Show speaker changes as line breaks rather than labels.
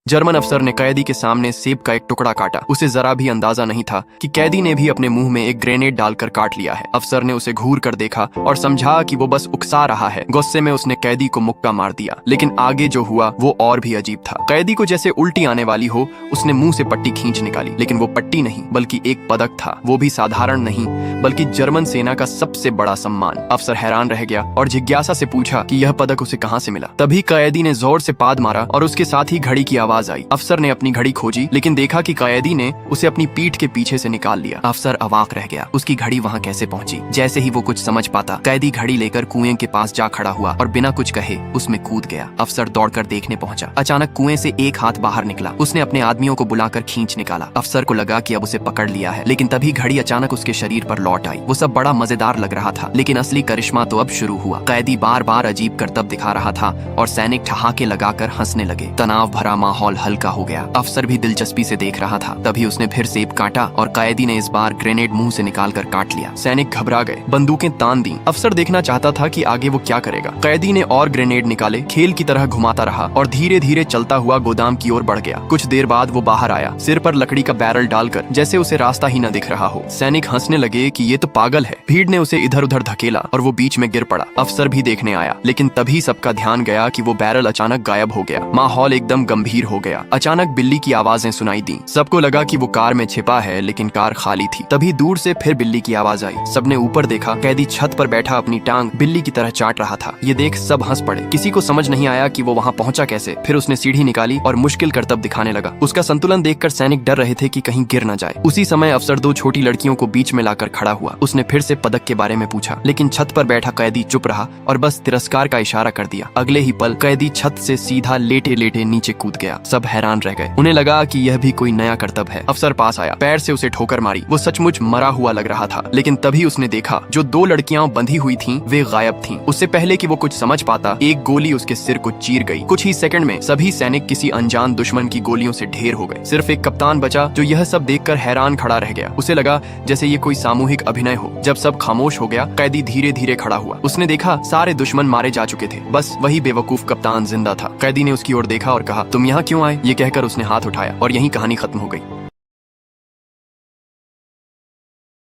German अफसर ने कैदी के सामने सेब का एक टुकड़ा काटा। उसे जरा भी अंदाजा नहीं था कि कैदी ने भी अपने मुंह में एक ग्रेनेड डालकर काट लिया है। अफसर ने उसे घूर कर देखा और समझा कि वो बस उकसा रहा है। गुस्से में उसने कैदी को मुक्का मार दिया, लेकिन आगे जो हुआ वो और भी अजीब था। कैदी को जैसे उल्टी आने वाली हो, उसने मुंह से पट्टी खींच निकाली, लेकिन वो पट्टी नहीं बल्कि एक पदक था। वो भी साधारण नहीं बल्कि जर्मन सेना का सबसे बड़ा सम्मान। अफसर हैरान रह गया और जिज्ञासा से पूछा कि यह पदक उसे कहां से मिला। तभी कैदी ने जोर से पाद मारा और उसके साथ ही घड़ी की आवाज आई। अफसर ने अपनी घड़ी खोजी, लेकिन देखा कि कैदी ने उसे अपनी पीठ के पीछे से निकाल लिया। अफसर अवाक रह गया, उसकी घड़ी वहां कैसे पहुंची। जैसे ही वो कुछ समझ पाता, कैदी घड़ी लेकर कुएं के पास जा खड़ा हुआ और बिना कुछ कहे उसमें कूद गया। अफसर दौड़कर देखने पहुंचा। अचानक कुएं से एक हाथ बाहर निकला। उसने अपने आदमियों को बुलाकर खींच निकाला। अफसर को लगा कि अब उसे पकड़ लिया है, लेकिन तभी घड़ी अचानक उसके शरीर पर लौट आई। वो सब बड़ा मजेदार लग रहा था, लेकिन असली करिश्मा तो अब शुरू हुआ। कैदी बार बार अजीब करतब दिखा रहा था और सैनिक ठहाके लगाकर हंसने लगे। तनाव भरा माहौल हल्का हो गया। अफसर भी दिलचस्पी से देख रहा था। तभी उसने फिर सेब काटा और कैदी ने इस बार ग्रेनेड मुंह से निकालकर काट लिया। सैनिक घबरा गए, बंदूकें तान दी। अफसर देखना चाहता था कि आगे वो क्या करेगा। कैदी ने और ग्रेनेड निकाले, खेल की तरह घुमाता रहा और धीरे धीरे चलता हुआ गोदाम की ओर बढ़ गया। कुछ देर बाद वो बाहर आया, सिर पर लकड़ी का बैरल डालकर, जैसे उसे रास्ता ही न दिख रहा हो। सैनिक हंसने लगे कि ये तो पागल है। भीड़ ने उसे इधर उधर धकेला और वो बीच में गिर पड़ा। अफसर भी देखने आया, लेकिन तभी सबका ध्यान गया कि वो बैरल अचानक गायब हो गया। माहौल एकदम गंभीर हो गया। अचानक बिल्ली की आवाजें सुनाई दी। सबको लगा कि वो कार में छिपा है, लेकिन कार खाली थी। तभी दूर से फिर बिल्ली की आवाज आई। सबने ऊपर देखा, कैदी छत पर बैठा अपनी टांग बिल्ली की तरह चाट रहा था। ये देख सब हंस पड़े। किसी को समझ नहीं आया कि वो वहाँ पहुंचा कैसे। फिर उसने सीढ़ी निकाली और मुश्किल करतब दिखाने लगा। उसका संतुलन देखकर सैनिक डर रहे थे कि कहीं गिर न जाए। उसी समय अफसर दो छोटी लड़कियों को बीच में लाकर खड़ा हुआ। उसने फिर से पदक के बारे में पूछा, लेकिन छत पर बैठा कैदी चुप रहा और बस तिरस्कार का इशारा कर दिया। अगले ही पल कैदी छत से सीधा लेटे लेटे नीचे कूद गया। सब हैरान रह गए। उन्हें लगा कि यह भी कोई नया करतब है। अफसर पास आया, पैर से उसे ठोकर मारी। वो सचमुच मरा हुआ लग रहा था, लेकिन तभी उसने देखा जो दो लड़कियां बंधी हुई थीं, वे गायब थीं। उससे पहले कि वो कुछ समझ पाता, एक गोली उसके सिर को चीर गई। कुछ ही सेकंड में सभी सैनिक किसी अनजान दुश्मन की गोलियों से ढेर हो गए। सिर्फ एक कप्तान बचा, जो यह सब देखकर हैरान खड़ा रह गया। उसे लगा जैसे ये कोई सामूहिक अभिनय हो। जब सब खामोश हो गया, कैदी धीरे धीरे खड़ा हुआ। उसने देखा सारे दुश्मन मारे जा चुके थे, बस वही बेवकूफ कप्तान जिंदा था। कैदी ने उसकी ओर देखा और कहा, तुम यहाँ क्यों आए? ये कहकर उसने हाथ उठाया और यहीं कहानी खत्म हो गई।